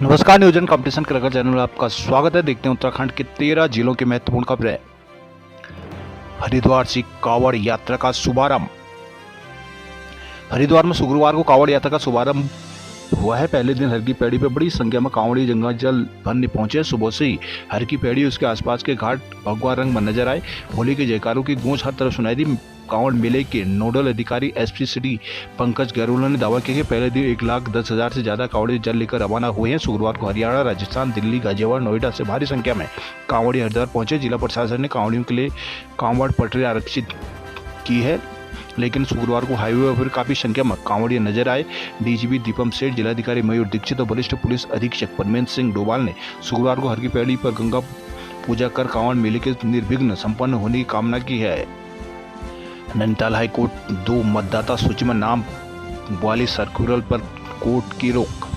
नमस्कार, न्यूजन competition cricket channel में आपका स्वागत है। देखते हैं उत्तराखंड के 13 जिलों की महत्वपूर्ण खबरें। हरिद्वार से कांवड़ यात्रा का शुभारंभ। हरिद्वार में शुक्रवार को कांवड़ यात्रा का शुभारंभ हुआ है। पहले दिन हर की पैड़ी पर बड़ी संख्या में कांवड़ी गंगा जल भरने पहुंचे। सुबह से ही हर की पैड़ी उसके आसपास के घाट भगवा रंग में नजर आए। होली के जयकारों की गूंज हर तरफ सुनाई दी। कांवड़ मेले के नोडल अधिकारी एसपी सिटी पंकज गहलोत ने दावा किया कि पहले दिन 1,10,000 से ज्यादा कांवड़ी जल लेकर रवाना हुए हैं। शुक्रवार को हरियाणा, राजस्थान, दिल्ली, गाजियाबाद, नोएडा से भारी संख्या में कांवड़ी हरिद्वार पहुंचे। जिला प्रशासन ने कांवड़ियों के लिए कांवड़ पटरी आरक्षित की है, लेकिन शुक्रवार को हाईवे पर काफी संख्या में कांवड़िया नजर आए। डीजीपी दीपम सेठ, जिलाधिकारी मयूर दीक्षित और वरिष्ठ पुलिस अधीक्षक परमेंद्र सिंह डोभाल ने शुक्रवार को हर की पैड़ी पर गंगा पूजा कर कांवड़ मेले के निर्विघ्न संपन्न होने की कामना की है। नैनीताल हाईकोर्ट 2 मतदाता सूची में नाम वाली सर्कुलर पर कोर्ट की रोक।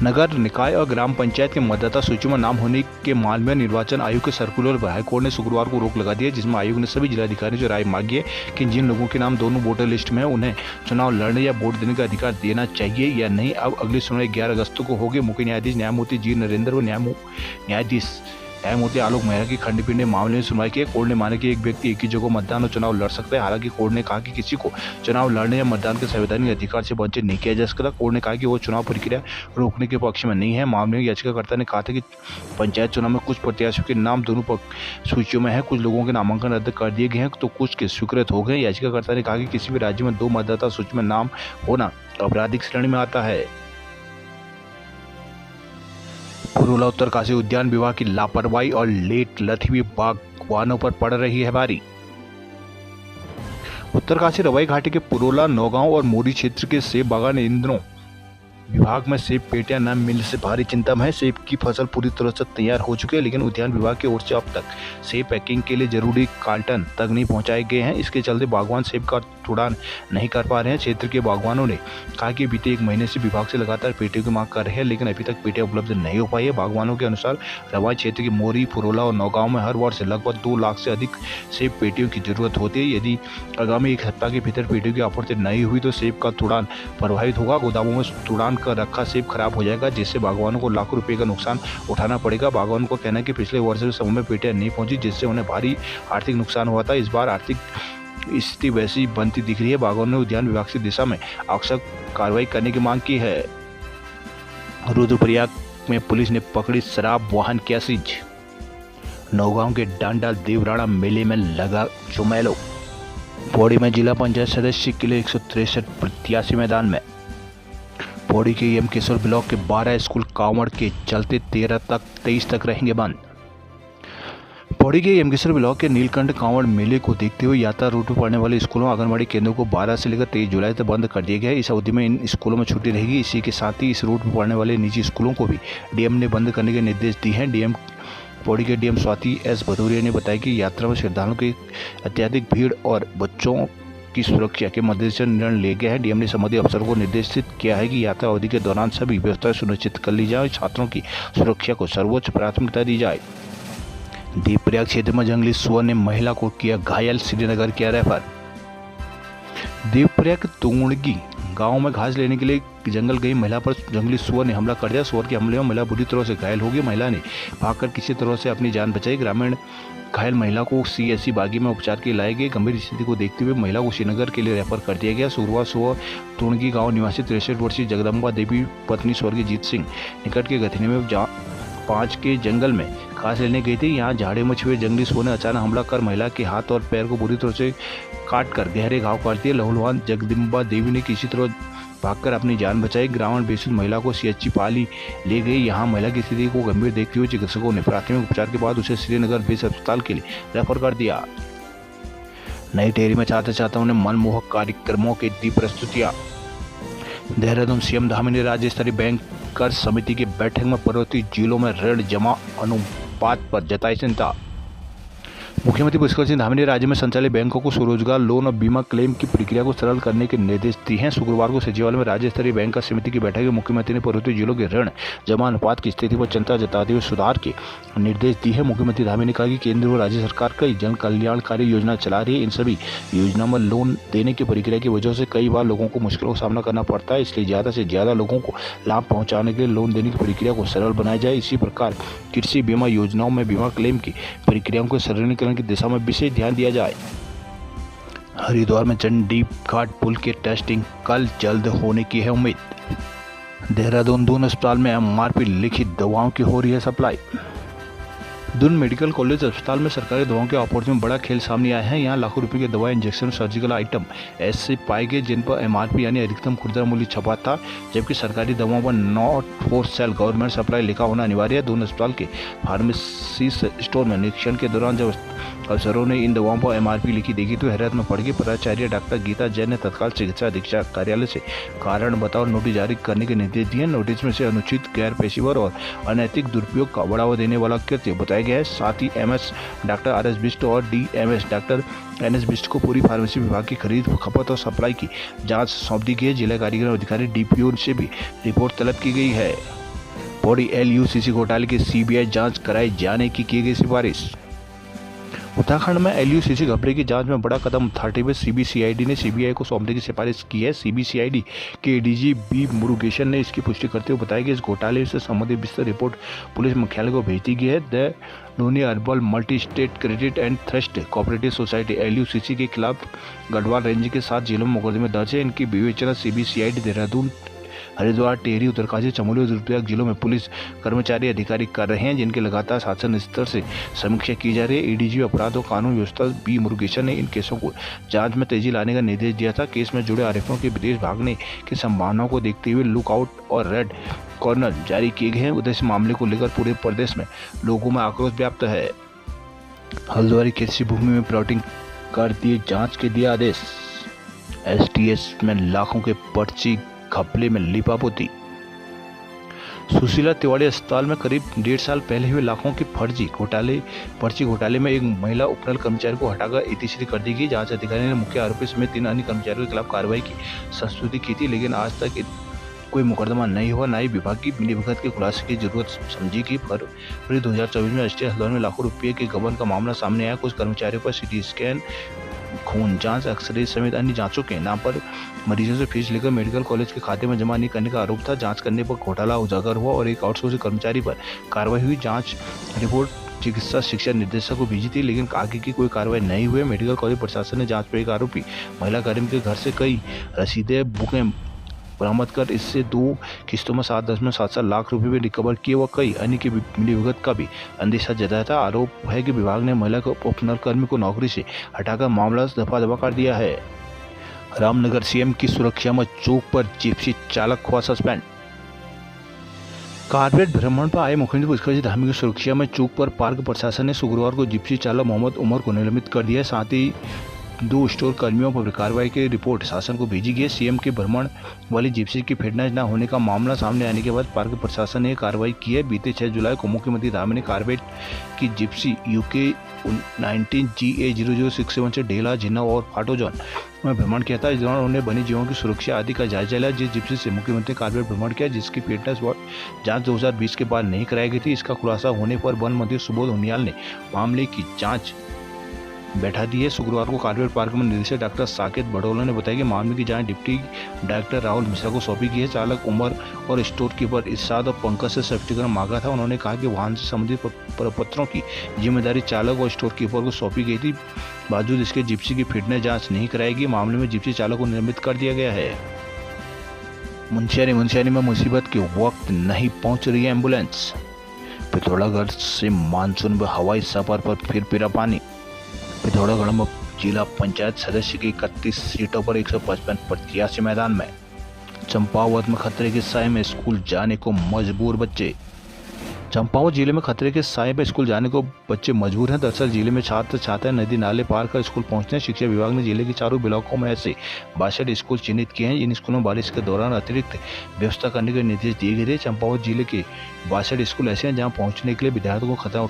नगर निकाय और ग्राम पंचायत के मतदाता सूची में नाम होने के मामले में निर्वाचन आयोग के सर्कुलर पर हाईकोर्ट ने शुक्रवार को रोक लगा दी है, जिसमें आयोग ने सभी जिलाधिकारियों से राय मांगी है कि जिन लोगों के नाम दोनों वोटर लिस्ट में है उन्हें चुनाव लड़ने या वोट देने का अधिकार देना चाहिए या नहीं। अब अगली सुनवाई 11 अगस्त को होगी। मुख्य न्यायाधीश न्यायमूर्ति जी नरेंद्र व न्यायाधीश न्यायमूर्ति आलोक मेहरा की खंडपीठ ने मामले में सुनवाई की। कोर्ट ने माना कि एक व्यक्ति एक ही जगह मतदान और चुनाव लड़ सकता है। हालांकि कोर्ट ने कहा कि किसी को चुनाव लड़ने या मतदान के संवैधानिक अधिकार से वंचित नहीं किया जा सकता। कोर्ट ने कहा कि वो चुनाव प्रक्रिया रोकने के पक्ष में नहीं है। मामले में याचिकाकर्ता ने कहा था कि पंचायत चुनाव में कुछ प्रत्याशियों के नाम दोनों सूचियों में है, कुछ लोगों के नामांकन रद्द कर दिए गए हैं तो कुछ के स्वीकृत हो गए। याचिकाकर्ता ने कहा कि किसी भी राज्य में 2 मतदाता सूची में नाम होना आपराधिक श्रेणी में आता है। पुरोला उत्तरकाशी उद्यान विभाग की लापरवाही और लेट लथी बागवानों पर पड़ रही है भारी। उत्तरकाशी रवाई घाटी के पुरोला, नौगांव और मोरी क्षेत्र के सेब बागान इन दिनों विभाग में सेब पेटियां न मिलने से भारी चिंता में है। सेब की फसल पूरी तरह से तैयार हो चुकी है, लेकिन उद्यान विभाग की ओर से अब तक सेब पैकिंग के लिए जरूरी कार्टन तक नहीं पहुंचाए गए हैं। इसके चलते बागवान सेब का उड़ान नहीं कर पा रहे हैं। क्षेत्र के बागवानों ने कहा कि बीते 1 महीने से विभाग से लगातार पेटियों की मांग कर रहे हैं, लेकिन अभी तक पेटियां उपलब्ध नहीं हो पाई है। बागवानों के अनुसार रवाई क्षेत्र के मोरी, पुरोला और नौगांव में हर वर्ष लगभग 2 लाख से अधिक सेब पेटियों की जरूरत होती है। यदि आगामी 1 सप्ताह के भीतर पेटियों की आपूर्ति नहीं हुई तो सेब का तुड़ान प्रभावित होगा। गोदामों में तुड़ान कर रखा सेब खराब हो जाएगा, जिससे बागवानों को लाखों रुपए का नुकसान उठाना पड़ेगा। बागवानों को कहना है कि पिछले वर्ष समय में पेटियां नहीं पहुंची, जिससे उन्हें भारी आर्थिक नुकसान हुआ था। इस बार आर्थिक स्थिति वैसी बनती दिख रही है। बागवानों ने उद्यान विभाग की दिशा में आवश्यक कार्रवाई करने की मांग की है। रुद्रप्रयाग में पुलिस ने पकड़ी शराब वाहन किया सीज। नौगांव के डांडा देवराणा मेले में लगा चुमेलो। पौड़ी में जिला पंचायत सदस्य के लिए 163 प्रत्याशी मैदान में। पौड़ी के एम केशवर ब्लॉक के 12 स्कूल कांवड़ के चलते 23 तक रहेंगे बंद। पौड़ी के एमकेश्वर ब्लॉक के नीलकंठ कांवड़ मेले को देखते हुए यात्रा रूट पर पड़ने वाले स्कूलों आंगनबाड़ी केंद्रों को 12 से लेकर 23 जुलाई तक बंद कर दिया गया है। इस अवधि में इन स्कूलों में छुट्टी रहेगी। इसी के साथ ही इस रूट पर पड़ने वाले निजी स्कूलों को भी डीएम ने बंद करने के निर्देश दिए हैं। डीएम पौड़ी के डीएम स्वाति एस भदौरिया ने बताया कि यात्रा में श्रद्धालुओं की अत्यधिक भीड़ और बच्चों की सुरक्षा के मद्देनजर निर्णय लिया गया है। डीएम ने संबंधित अफसरों को निर्देशित किया है कि यात्रा अवधि के दौरान सभी व्यवस्थाएं सुनिश्चित कर ली जाए और छात्रों की सुरक्षा को सर्वोच्च प्राथमिकता दी जाए। देवप्रयाग क्षेत्र में जंगली सुअर ने महिला को किया घायल, श्रीनगर किया रेफर। देवप्रयाग के तुंगड़गी गांव में घास लेने के लिए जंगल गई महिला पर जंगली सुअर ने हमला कर दिया। सुअर के हमले में महिला बुरी तरह से घायल हो गई। महिला ने भागकर किसी तरह से अपनी जान बचाई। ग्रामीण घायल महिला को सीएससी बागी में उपचार के लिए लाए गए। गंभीर स्थिति को देखते हुए महिला को श्रीनगर के लिए रेफर कर दिया गया। शुक्रवार सुबह तुंगड़गी गाँव निवासी 63 वर्षीय जगदम्बा देवी पत्नी स्वर्गीय जीत सिंह निकट के गथनी में 5 के जंगल में घास लेने गई थी। यहाँ झाड़े में छुए जंगली सुअर ने अचानक हमला कर महिला के हाथ और पैर को बुरी तरह से काटकर गहरे घाव कर दिए। लहूलुहान जगदम्बा देवी ने किसी तरह भागकर अपनी जान बचाई। ग्रामीण बेसुध महिला को सीएचसी पाली ले गई। यहाँ महिला की स्थिति को गंभीर देखते हुए चिकित्सकों ने प्राथमिक उपचार के बाद उसे श्रीनगर बेस अस्पताल के लिए रेफर कर दिया। नई टेहरी में छात्र छात्राओं ने मनमोहक कार्यक्रमों की दी प्रस्तुतियां। देहरादून सीएम धामी ने राज्य स्तरीय बैंकर्स समिति की बैठक में पर्वतीय जिलों में ऋण जमा अनुपात पर जताई चिंता। मुख्यमंत्री पुष्कर सिंह धामी ने राज्य में संचालित बैंकों को स्वरोजगार लोन और बीमा क्लेम की प्रक्रिया को सरल करने के निर्देश दिए हैं। शुक्रवार को सचिवालय में राज्य स्तरीय बैंक समिति की बैठक में मुख्यमंत्री ने पूर्वोत्तर जिलों के ऋण जमा अनुपात की स्थिति पर चिंता जताते हुए सुधार के निर्देश दिए हैं। मुख्यमंत्री धामी ने कहा कि केंद्र और राज्य सरकार कई जन कल्याणकारी योजना चला रही है। इन सभी योजनाओं में लोन देने की प्रक्रिया की वजह से कई बार लोगों को मुश्किलों का सामना करना पड़ता है, इसलिए ज्यादा से ज्यादा लोगों को लाभ पहुंचाने के लिए लोन देने की प्रक्रिया को सरल बनाया जाए। इसी प्रकार कृषि बीमा योजनाओं में बीमा क्लेम की प्रक्रियाओं को सरलीकरण की दिशा में विशेष ध्यान दिया जाए। हरिद्वार में चंडी घाट पुल के टेस्टिंग कल जल्द होने की है उम्मीद। देहरादून दून अस्पताल में एमआरपी लिखित दवाओं की हो रही है सप्लाई। दून मेडिकल कॉलेज अस्पताल में सरकारी दवाओं के आपूर्ति में बड़ा खेल सामने आया है। यहाँ लाखों रुपए की दवा, इंजेक्शन, सर्जिकल आइटम ऐसे पाए गए जिन पर एमआरपी यानी अधिकतम खुदरा मूल्य छपा था, जबकि सरकारी दवाओं पर not for sale government supply लिखा होना अनिवार्य है। दून अस्पताल के फार्मेसी स्टोर में निरीक्षण के दौरान जब अफसरों ने इन दवाओं पर एमआरपी लिखी देखी तो हैरत में पड़ गई। प्राचार्य डॉक्टर गीता जैन ने तत्काल चिकित्सा अधीक्षक कार्यालय से कारण बताओ नोटिस जारी करने के निर्देश दिए। नोटिस में से अनुचित, गैर पेशेवर और अनैतिक दुरुपयोग का बढ़ावा देने वाला कृत्य बताया गया है। साथ ही एमएस डॉक्टर आरएस बिष्ट और डीएमएस डॉक्टर एनएस बिष्ट को पूरी फार्मेसी विभाग की खरीद, खपत और सप्लाई की जांच सौंप दी गई है। जिला कार्यक्रम अधिकारी डीपीओ से भी रिपोर्ट तलब की गई है। पौड़ी एलयूसीसी घोटाले की सीबीआई जांच कराए जाने की गई सिफारिश। उत्तराखंड में एलयूसीसी घपले की जांच में बड़ा कदम उठाते हुए सीबीसीआईडी ने सीबीआई को सौंपने की सिफारिश की है। सीबीसीआईडी के एडीजी बी मुरुगेशन ने इसकी पुष्टि करते हुए बताया कि इस घोटाले से संबंधित विस्तृत रिपोर्ट पुलिस मुख्यालय को भेज दी गई है। The Loni urban multi state credit and trust cooperative society LUCC के खिलाफ गढ़वाल रेंज के 7 जिलों में मुकदमे दर्ज है। इनकी विवेचना सीबीसीआईडी देहरादून, हरिद्वार, टेहरी, उत्तरकाशी, चमोली और रुद्रप्रयाग जिलों में पुलिस कर्मचारी अधिकारी कर रहे हैं, जिनके लगातार शासन स्तर से समीक्षा की जा रही है। एडीजी अपराध और कानून व्यवस्था बी मुरुगेशन ने इन केसों को जांच में तेजी लाने का निर्देश दिया था। केस में जुड़े आरोपियों के विदेश भागने की संभावनाओं को देखते हुए लुकआउट और रेड कॉर्नर जारी किए गए हैं। उधर इस मामले को लेकर पूरे प्रदेश में लोगों में आक्रोश व्याप्त है। हल्द्वारी कृषि भूमि में प्लॉटिंग कर दिए जांच के दिया आदेश। एसटीएस में लाखों के पर्ची घपले में लिपापोती। सुशीला तिवारी अस्पताल में करीब 1.5 साल पहले हुए लाखों की पर्ची घोटाले में एक महिला उपनल कर्मचारी को हटाकर इतिश्री कर दी गई। जांच अधिकारी ने मुख्य आरोपी समेत 3 अन्य कर्मचारियों के खिलाफ कार्रवाई की संस्तुति की थी, लेकिन आज तक कोई मुकदमा नहीं हुआ, ना ही विभाग की मिलीभगत के खुलासे की जरूरत समझी कि फरवरी 2024 में एसटीएस हल्द्वार में लाखों रुपये के गबन का मामला सामने आया। कुछ कर्मचारियों पर सीटी स्कैन, खून जांच, एक्सरे समेत अन्य जांचों के नाम पर मरीजों से फीस लेकर मेडिकल कॉलेज के खाते में जमा नहीं करने का आरोप था। जांच करने पर घोटाला उजागर हुआ और एक आउटसोर्सिंग कर्मचारी पर कार्रवाई हुई। जांच रिपोर्ट चिकित्सा शिक्षा निदेशक को भेजी थी, लेकिन आगे की कोई कार्रवाई नहीं हुई। मेडिकल कॉलेज प्रशासन ने जांच में एक आरोपी महिला कर्मी के घर से कई रसीदें, बुकें बरामद कर इससे 2 किस्तों में 7.77 लाख रुपए भी रिकवर किए व कई अन्य की मिलीभगत का भी अंदेशा जताया था। आरोप है कि विभाग ने महिला उपनल कर्मी को नौकरी से हटाकर मामला दफा कर दिया है। रामनगर सीएम की सुरक्षा में चौक पर जिप्सी चालक हुआ सस्पेंड। कारपेट भ्रमण पर आए मुख्यमंत्री पुष्कर सिंह धामी की सुरक्षा में चौक पर पार्क प्रशासन ने शुक्रवार को जिप्सी चालक मोहम्मद उमर को निलंबित कर दिया। साथ ही 2 स्टोर कर्मियों पर कार्रवाई की रिपोर्ट शासन को भेजी गई। सीएम के भ्रमण वाली जिप्सी की फिटनेस न होने का मामला सामने आने के बाद पार्क प्रशासन ने कार्रवाई की है। बीते 6 जुलाई को मुख्यमंत्री धामी ने कारपेट की जिप्सी यूके 19 GA0067 से ढेला, जिन्ना और फाटोजॉन में भ्रमण किया था। इस दौरान उन्होंने वन्य जीवों की सुरक्षा आदि का जायजा लिया। जिस जिप्सी से मुख्यमंत्री कारपेट भ्रमण किया, जिसकी फिटनेस जांच 2020 के बाद नहीं कराई गई थी, इसका खुलासा होने पर वन मंत्री सुबोध उनियाल ने मामले की जांच बैठा दी है। शुक्रवार को कारपेट पार्क में निदेशक डॉक्टर साकेत बड़ौला ने बताया कि मामले की जांच डिप्टी डायरेक्टर राहुल मिश्रा को सौंपी गई है। चालक उमर और स्टोर कीपर इरशाद और पंकज से स्पष्टीकरण मांगा था। उन्होंने कहा कि वाहन से संबंधित प्रपत्रों की जिम्मेदारी चालक और स्टोर कीपर को सौंपी गई थी, बावजूद इसके जिप्सी की फिटनेस जाँच नहीं कराएगी। मामले में जिप्सी चालक को निलंबित कर दिया गया है। मुंशियारी में मुसीबत के वक्त नहीं पहुंच रही एम्बुलेंस। पिथौरागढ़ से मानसून में हवाई सफर पर फिर पिरा पानी। पिथौरागढ़ में जिला पंचायत सदस्य की 31 सीटों पर 155 प्रत्याशी मैदान में। चंपावत में खतरे के साए में स्कूल जाने को मजबूर बच्चे। चंपावत जिले में खतरे के साए पर स्कूल जाने को बच्चे मजबूर हैं। दरअसल जिले में छात्र छात्राएं नदी नाले पार कर स्कूल पहुंचते हैं। शिक्षा विभाग ने जिले के चारों ब्लॉकों में ऐसे 62 स्कूल चिन्हित किए हैं। इन स्कूलों में बारिश के दौरान अतिरिक्त व्यवस्था करने के निर्देश दिए गए थे। चंपावत जिले के 62 स्कूल ऐसे हैं जहाँ पहुँचने के लिए विद्यार्थियों को खतरा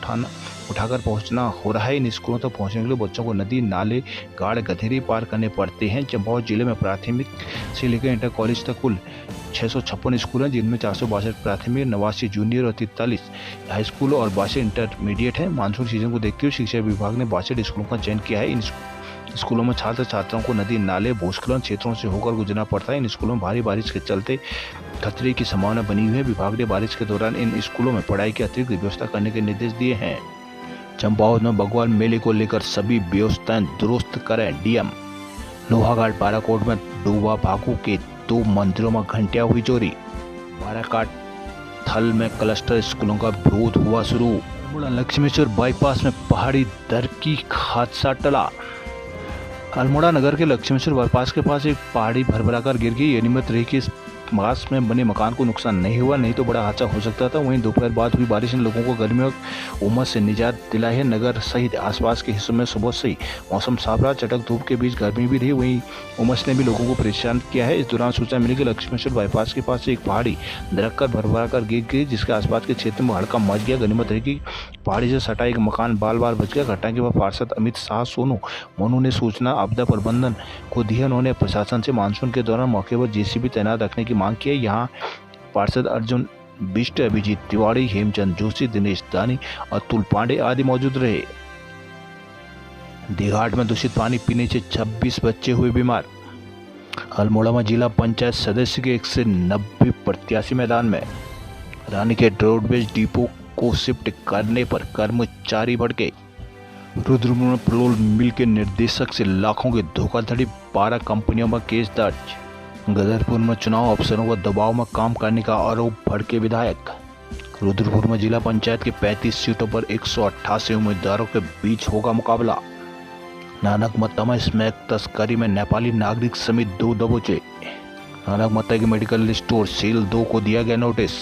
उठाकर पहुँचना हो रहा है। इन स्कूलों तक पहुँचने के लिए बच्चों को नदी नाले गाड़ गधेरे पार करने पड़ते हैं। चंपावत जिले में प्राथमिक से लेकर इंटर कॉलेज तक कुल 656 स्कूल हैं, जिनमें 462 प्राथमिक, 89 जूनियर और 43 हाई स्कूल और 62 इंटरमीडिएट हैं। मानसून सीजन को देखते हुए शिक्षा विभाग ने 62 स्कूलों का चयन किया है। इन स्कूलों में छात्र छात्राओं को नदी नाले भूस्खलन क्षेत्रों से होकर गुजरना पड़ता है। इन स्कूलों में भारी बारिश के चलते खतरे की संभावना बनी हुई है। विभाग ने बारिश के दौरान इन स्कूलों में पढ़ाई की अतिरिक्त व्यवस्था करने के निर्देश दिए हैं। चंपावत में भगवान मेले को लेकर सभी व्यवस्थाएं दुरुस्त करें डीएम। लोहाघाट बाराकोट में डूबा भागू के 2 मंदिरों में घंटियां हुई चोरी। बाराकाट थल में क्लस्टर स्कूलों का विरोध हुआ शुरू। लक्ष्मेश्वर बाईपास में पहाड़ी दर की हादसा टला। अल्मोड़ा नगर के लक्ष्मेश्वर बाईपास के पास एक पहाड़ी भरभराकर गिर गई। नियमित रही कि इस पास में बने मकान को नुकसान नहीं हुआ, नहीं तो बड़ा हादसा हो सकता था। वहीं दोपहर बाद हुई बारिश ने लोगों को गर्मी और उमस से निजात दिलाई है। नगर सहित आसपास के हिस्सों में सुबह से ही मौसम साफ रहा। चटक धूप के बीच गर्मी भी रही, वहीं उमस ने भी लोगों को परेशान किया है। इस दौरान सूचना मिली कि लक्ष्मेश्वर बाईपास के पास एक पहाड़ी दरख्त भरभराकर गिर गई, जिसके आसपास के क्षेत्र में हड़कंप मच गया। गनीमत रही कि पहाड़ी से सटा एक मकान बाल बाल बच गया। घटना के बाद पार्षद अमित शाह सोनू मोनू ने सूचना आपदा प्रबंधन को दी है। उन्होंने प्रशासन से मानसून के दौरान मौके पर जेसीबी तैनात रखने की मांग की है। यहाँ पार्षद अर्जुन बिष्ट, अभिजीत तिवारी, हेमचंद जोशी, दिनेश दानी, अतुल पांडे आदि मौजूद रहे। देघाट में दूषित पानी पीने से 26 बच्चे हुए बीमार। अल्मोड़ा में जिला पंचायत सदस्य के 190 प्रत्याशी मैदान में। रानीखेत रोडवेज डिपो को शिफ्ट करने पर कर्मचारी भड़के। रुद्रपुर में पेट्रोल मिल के निर्देशक से लाखों की धोखाधड़ी, 12 कंपनियों में केस दर्ज। गदरपुर में चुनाव अफसरों को दबाव में काम करने का आरोप, भड़के विधायक। रुद्रपुर में जिला पंचायत की 35 सीटों पर 188 उम्मीदवारों के बीच होगा मुकाबला। नानक मत्ता में स्मैक तस्करी में नेपाली नागरिक समेत 2 दबोचे। नानक मत्ता के मेडिकल स्टोर सेल 2 को दिया गया नोटिस।